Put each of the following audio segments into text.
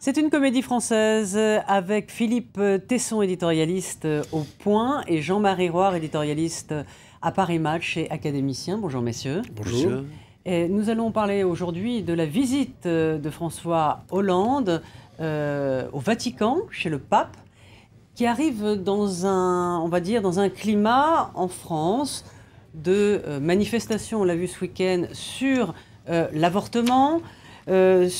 C'est une comédie française avec Philippe Tesson, éditorialiste au Point, et Jean-Marie Roire, éditorialiste à Paris Match et académicien. Bonjour messieurs. Bonjour. Et nous allons parler aujourd'hui de la visite de François Hollande au Vatican, chez le pape, qui arrive dans un, on va dire, dans un climat en France de manifestations, on l'a vu ce week-end, sur l'avortement, dans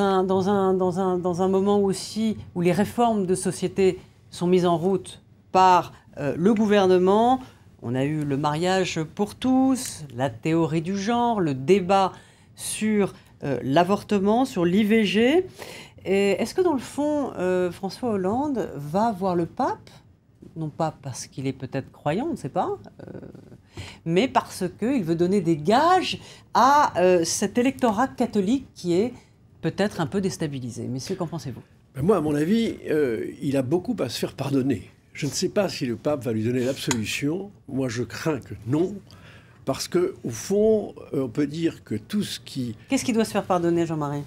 un moment aussi où les réformes de société sont mises en route par le gouvernement. On a eu le mariage pour tous, la théorie du genre, le débat sur l'avortement, sur l'IVG. Est-ce que dans le fond, François Hollande va voir le pape, non pas parce qu'il est peut-être croyant, on ne sait pas, mais parce qu'il veut donner des gages à cet électorat catholique qui est peut-être un peu déstabilisé. Messieurs, qu'en pensez-vous? Moi, à mon avis, il a beaucoup à se faire pardonner. Je ne sais pas si le pape va lui donner l'absolution. Moi, je crains que non. Parce qu'au fond, on peut dire que tout ce qui... Qu'est-ce qui doit se faire pardonner, Jean-Marie?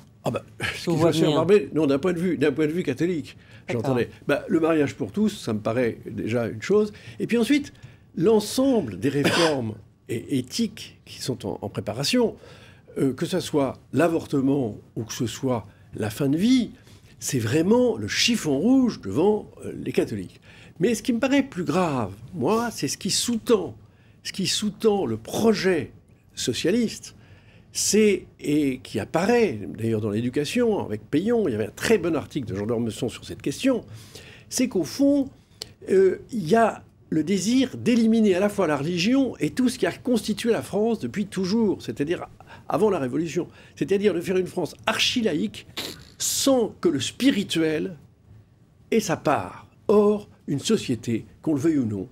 Ce qui doit se faire pardonner, non, d'un point de vue catholique, j'entendais. Le mariage pour tous, ça me paraît déjà une chose. Et puis ensuite, l'ensemble des réformes éthiques qui sont en préparation, que ce soit l'avortement ou que ce soit la fin de vie, c'est vraiment le chiffon rouge devant les catholiques. Mais ce qui me paraît plus grave, moi, c'est ce qui sous-tend le projet socialiste, et qui apparaît d'ailleurs dans l'éducation, avec Payon, il y avait un très bon article de Jean d'Ormesson sur cette question, c'est qu'au fond, il y a le désir d'éliminer à la fois la religion et tout ce qui a constitué la France depuis toujours, c'est-à-dire avant la Révolution, c'est-à-dire de faire une France archi-laïque sans que le spirituel ait sa part. Or, une société, qu'on le veuille ou non,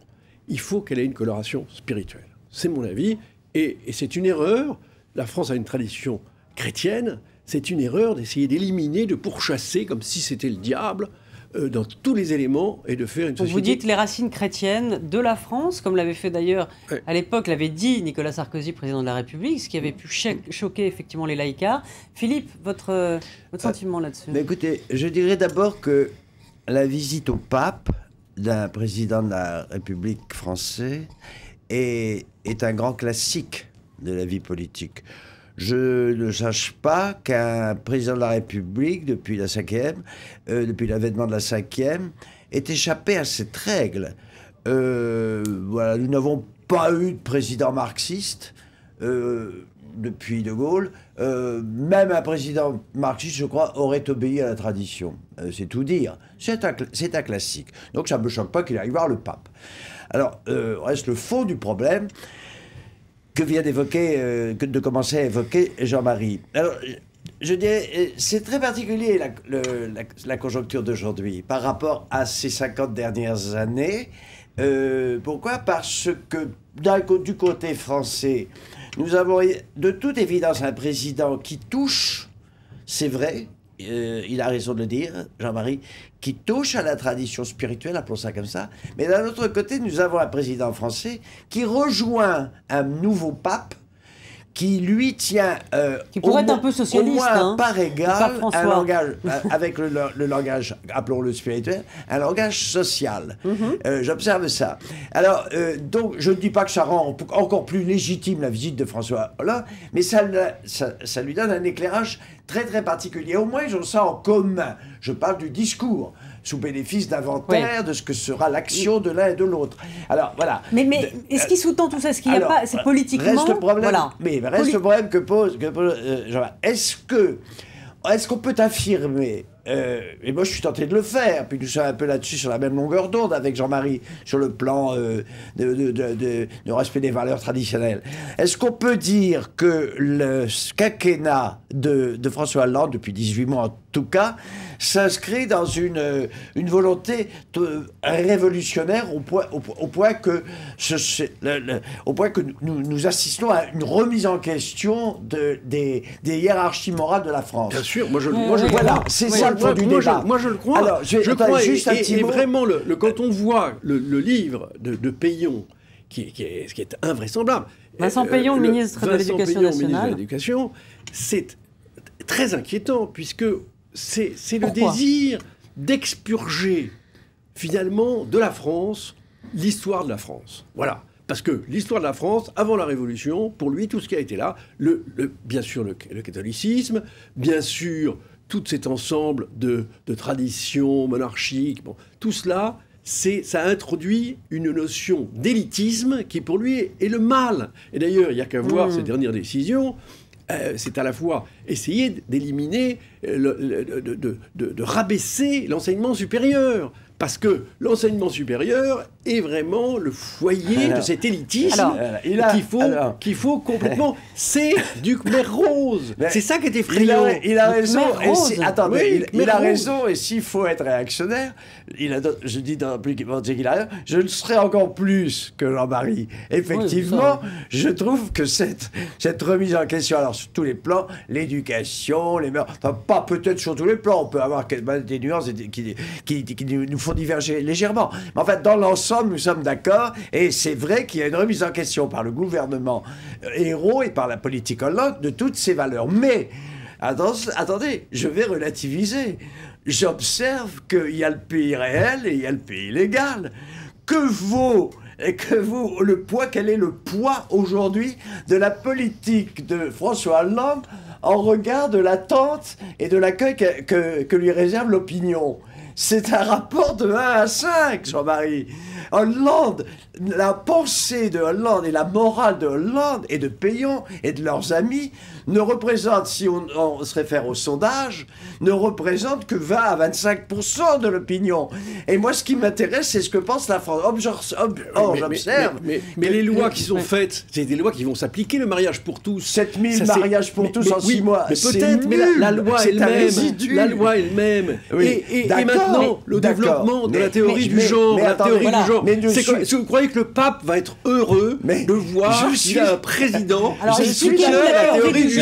il faut qu'elle ait une coloration spirituelle. C'est mon avis, et c'est une erreur. La France a une tradition chrétienne, c'est une erreur d'essayer d'éliminer, de pourchasser, comme si c'était le diable, dans tous les éléments, et de faire une société... Vous dites les racines chrétiennes de la France, comme l'avait fait d'ailleurs, à l'époque, l'avait dit Nicolas Sarkozy, président de la République, ce qui avait pu choquer effectivement les laïcards. Philippe, votre sentiment là-dessus? Écoutez, je dirais d'abord que la visite au pape d'un président de la République français est un grand classique de la vie politique. Je ne sache pas qu'un président de la République, depuis l'avènement de la 5e, ait échappé à cette règle. Voilà, nous n'avons pas eu de président marxiste depuis De Gaulle. Même un président marxiste, je crois, aurait obéi à la tradition. C'est tout dire. C'est un classique. Donc ça ne me choque pas qu'il aille voir le pape. Alors, reste le fond du problème que vient de commencer à évoquer Jean-Marie. Alors, je dirais, c'est très particulier la conjoncture d'aujourd'hui par rapport à ces 50 dernières années. Pourquoi? Parce que du côté français, nous avons de toute évidence un président qui touche, c'est vrai, il a raison de le dire, Jean-Marie, qui touche à la tradition spirituelle, appelons ça comme ça. Mais d'un autre côté, nous avons un président français qui rejoint un nouveau pape qui lui tient qui pourrait être un peu socialiste, au moins hein, par égal un langage, avec le langage, appelons-le spirituel, un langage social. J'observe ça. Alors, donc, je ne dis pas que ça rend encore plus légitime la visite de François Hollande, mais ça lui donne un éclairage très très particulier. Au moins, ils ont ça en commun. Je parle du discours, sous bénéfice d'inventaire de ce que sera l'action de l'un et de l'autre. Alors, voilà. Mais est-ce qu'il sous-tend tout ça? Est-ce qu'il n'y a pas... C'est politiquement... Reste le problème, voilà. Reste le problème que pose Jean-Marc. Est-ce qu'on peut affirmer, et moi je suis tenté de le faire, puis nous sommes un peu là-dessus sur la même longueur d'onde avec Jean-Marie, sur le plan de respect des valeurs traditionnelles. Est-ce qu'on peut dire que le quinquennat de François Hollande, depuis 18 mois en tout cas, s'inscrit dans une volonté révolutionnaire au point que nous assistons à une remise en question des hiérarchies morales de la France. Bien sûr, moi je voilà, c'est ça le fond du débat. Moi je le crois. Alors, je crois juste un petit mot. Vraiment, quand on voit le livre de Payon, qui est invraisemblable. Vincent Payon, ministre de l'Éducation nationale. C'est très inquiétant, puisque c'est le désir d'expurger, finalement, de la France, l'histoire de la France. Voilà. Parce que l'histoire de la France, avant la Révolution, pour lui, tout ce qui a été là, bien sûr le catholicisme, bien sûr tout cet ensemble de traditions monarchiques, bon, tout cela, ça introduit une notion d'élitisme qui, pour lui, est le mal. Et d'ailleurs, il n'y a qu'à voir ces dernières décisions. C'est à la fois essayer d'éliminer, de rabaisser l'enseignement supérieur. Parce que l'enseignement supérieur est vraiment le foyer de cet élitisme qu'il faut complètement... C'est du Khmer Rose. C'est ça qui est effrayant. Il a raison. Attendez, il a raison. Et s'il faut être réactionnaire, je dis dans publiquement qu'il a raison, je le serai encore plus que Jean-Marie. Effectivement, je trouve que cette remise en question, alors sur tous les plans, l'éducation, les mœurs, enfin pas peut-être sur tous les plans, on peut avoir des nuances qui nous font diverger légèrement. Mais en fait, dans l'ensemble, nous sommes d'accord, et c'est vrai qu'il y a une remise en question par le gouvernement Ayrault et par la politique Hollande de toutes ces valeurs. Mais, attendez, je vais relativiser. J'observe qu'il y a le pays réel et il y a le pays légal. Quel est le poids aujourd'hui de la politique de François Hollande en regard de l'attente et de l'accueil que lui réserve l'opinion? C'est un rapport de 1 à 5, Jean-Marie. Hollande, la pensée de Hollande et la morale de Hollande et de Péillon et de leurs amis ne représente, si on se réfère au sondage, ne représente que 20 à 25% de l'opinion. Et moi, ce qui m'intéresse, c'est ce que pense la France. J'observe. Mais les lois qui sont faites, c'est des lois qui vont s'appliquer, le mariage pour tous. 7000 mariages pour tous en 6 mois. Peut-être, mais la loi est la loi est le même. Oui, et maintenant, le développement de la théorie du genre. Vous croyez que le pape va être heureux de voir qu'il a un président qui soutient la théorie du genre?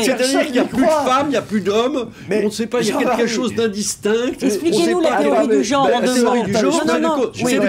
C'est-à-dire qu'il n'y a plus de femmes, il n'y a plus d'hommes, on ne sait pas, il y a quelque chose d'indistinct. Expliquez-nous la théorie du genre. La théorie du genre, c'est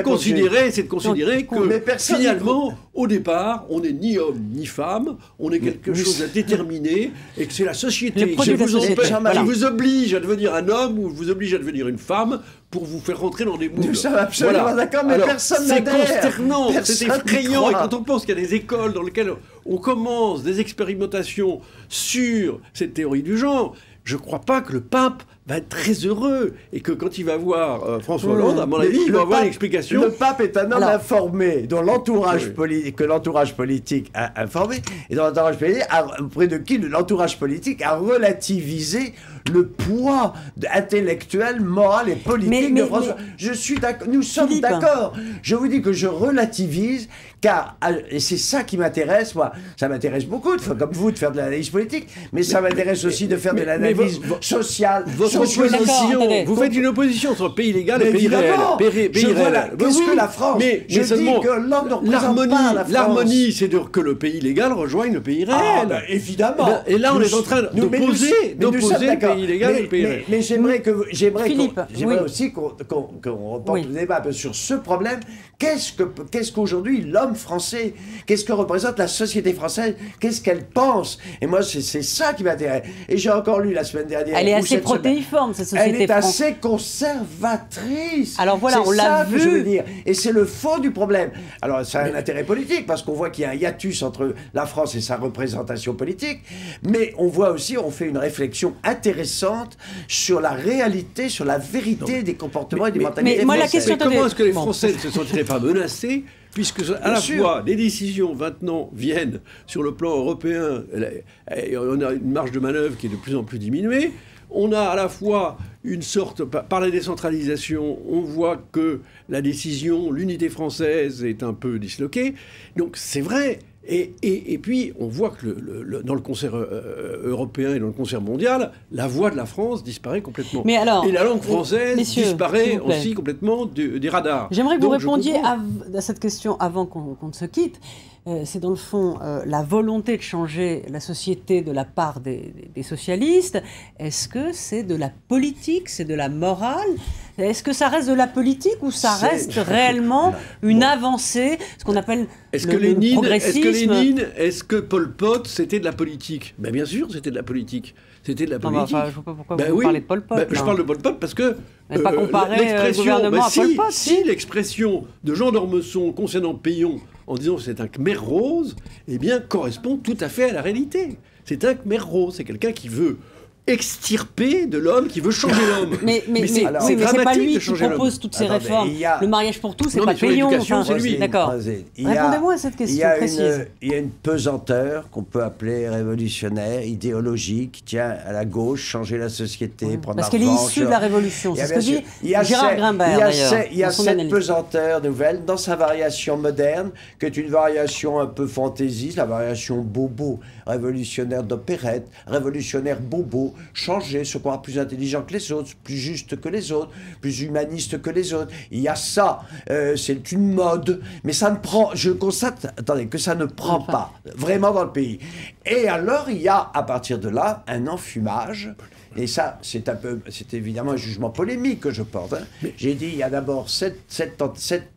de considérer que finalement, au départ, on n'est ni homme ni femme, on est quelque chose à déterminer, et que c'est la société qui vous oblige à devenir un homme ou vous oblige à devenir une femme pour vous faire rentrer dans des moules. Nous sommes absolument d'accord, mais personne n'adhère. C'est consternant, c'est effrayant. Et quand on pense qu'il y a des écoles dans lesquelles on commence des expérimentations sur cette théorie du genre, je ne crois pas que le pape va être très heureux et que quand il va voir François Hollande, à mon avis, il va avoir une explication. Le pape est un homme informé, dont l'entourage politique a informé, et dont l'entourage politique auprès de qui l'entourage politique a relativisé le poids intellectuel, moral et politique de François. Je suis d'accord. Nous sommes d'accord. Je vous dis que je relativise, car et c'est ça qui m'intéresse, moi. Ça m'intéresse beaucoup, comme vous, de faire de l'analyse politique, mais ça m'intéresse aussi de faire de l'analyse sociale. Vous faites une opposition entre pays légal et pays réel. Qu'est-ce que la France? Je dis que l'homme ne représente pas la France. L'harmonie, c'est que le pays légal rejoigne le pays réel. Évidemment. Et là, on est en train d'opposer le pays légal et le pays réel. Mais j'aimerais aussi qu'on reporte le débat sur ce problème. Qu'est-ce qu'aujourd'hui l'homme français, qu'est-ce que représente la société française, qu'est-ce qu'elle pense? Et moi, c'est ça qui m'intéresse. Et j'ai encore lu la semaine dernière. Elle est assez protéiforme, cette société. Elle est assez conservatrice. Alors voilà, on l'a vu. Je veux dire. Et c'est le fond du problème. Alors, ça a un intérêt politique, parce qu'on voit qu'il y a un hiatus entre la France et sa représentation politique. Mais on voit aussi, on fait une réflexion intéressante sur la réalité, sur la vérité des comportements et des mentalités françaises. Comment est-ce que les Français ne se sentiraient pas menacés, puisque à la fois les décisions maintenant viennent sur le plan européen, on a une marge de manœuvre qui est de plus en plus diminuée. On a à la fois une sorte, par la décentralisation, on voit que la décision, l'unité française est un peu disloquée. Donc c'est vrai. Et puis, on voit que dans le concert européen et dans le concert mondial, la voix de la France disparaît complètement. Mais alors, et la langue française disparaît aussi complètement des radars. J'aimerais que vous répondiez à cette question avant qu'on ne se quitte. c'est dans le fond la volonté de changer la société de la part des socialistes. Est-ce que c'est de la politique, c'est de la morale? Est-ce que ça reste de la politique ou ça reste réellement une avancée, ce qu'on appelle le progressisme? Est-ce que Pol Pot, c'était de la politique? Ben bien sûr, c'était de la politique. C'était de la politique. Je ne vois pas pourquoi vous parlez de Pol Pot. Je parle de Pol Pot parce que pas comparer le gouvernement à Pol Pot. Si l'expression de Jean d'Ormesson concernant Péon en disant que c'est un Khmer rose, eh bien, correspond tout à fait à la réalité. C'est un Khmer rose, c'est quelqu'un qui veut extirper de l'homme, qui veut changer l'homme. Mais c'est pas lui qui propose toutes ces réformes. Le mariage pour tous, c'est pas Péon. C'est lui. D'accord. Répondez-moi à cette question précise. Il y a une pesanteur qu'on peut appeler révolutionnaire, idéologique, qui tient à la gauche, changer la société, prendre parce qu'elle est issue de la Révolution. C'est ce que dit Gérard Grimbert, d'ailleurs. Il y a cette pesanteur nouvelle dans sa variation moderne, qui est une variation un peu fantaisiste, la variation bobo, révolutionnaire d'opérette, révolutionnaire bobo, changer, se croire plus intelligent que les autres, plus juste que les autres, plus humaniste que les autres. Il y a ça, c'est une mode, mais ça ne prend, je constate, attendez, que ça ne prend pas vraiment dans le pays. Et alors, il y a, à partir de là, un enfumage. Et ça, c'est évidemment un jugement polémique que je porte. J'ai dit, il y a d'abord cette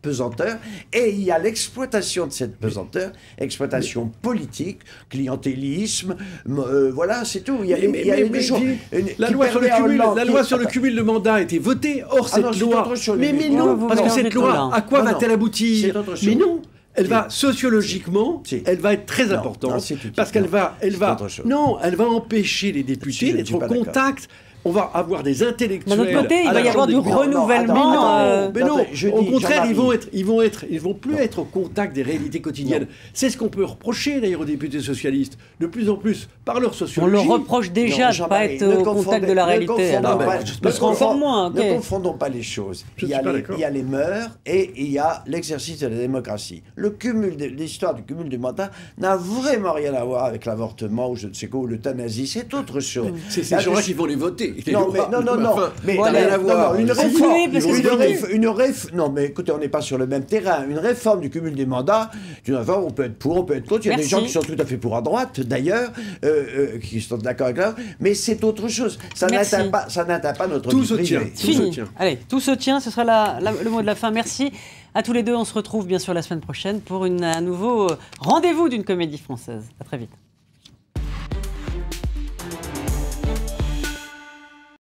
pesanteur, et il y a l'exploitation de cette pesanteur, exploitation politique, clientélisme, voilà, c'est tout. La loi sur le cumul de mandats a été votée. Or, cette loi... Mais non, parce que cette loi, à quoi va-t-elle aboutir? Mais non. Elle va, sociologiquement, elle va être très importante, parce qu'elle va empêcher les députés d'être en contact. On va avoir des intellectuels. D'un autre côté, il va y avoir du renouvellement. Mais non, au contraire, ils vont plus être au contact des réalités quotidiennes. C'est ce qu'on peut reprocher d'ailleurs aux députés socialistes. De plus en plus, par leur sociologie. On leur reproche déjà de ne pas être au contact de la réalité. Ne confondons pas les choses. Il y a les mœurs et il y a l'exercice de la démocratie. L'histoire du cumul du mandat n'a vraiment rien à voir avec l'avortement ou je ne sais quoi, ou l'euthanasie. C'est autre chose. C'est ces gens-là qui vont les voter. Non, mais non, mais écoutez, on n'est pas sur le même terrain. Une réforme du cumul des mandats, on peut être pour, on peut être contre. Il y a des gens qui sont tout à fait pour à droite, d'ailleurs, qui sont d'accord avec ça, mais c'est autre chose. Ça n'atteint pas notre vie privée. Allez, tout se tient, ce sera le mot de la fin. Merci à tous les deux. On se retrouve bien sûr la semaine prochaine pour un nouveau rendez-vous d'une comédie française. À très vite.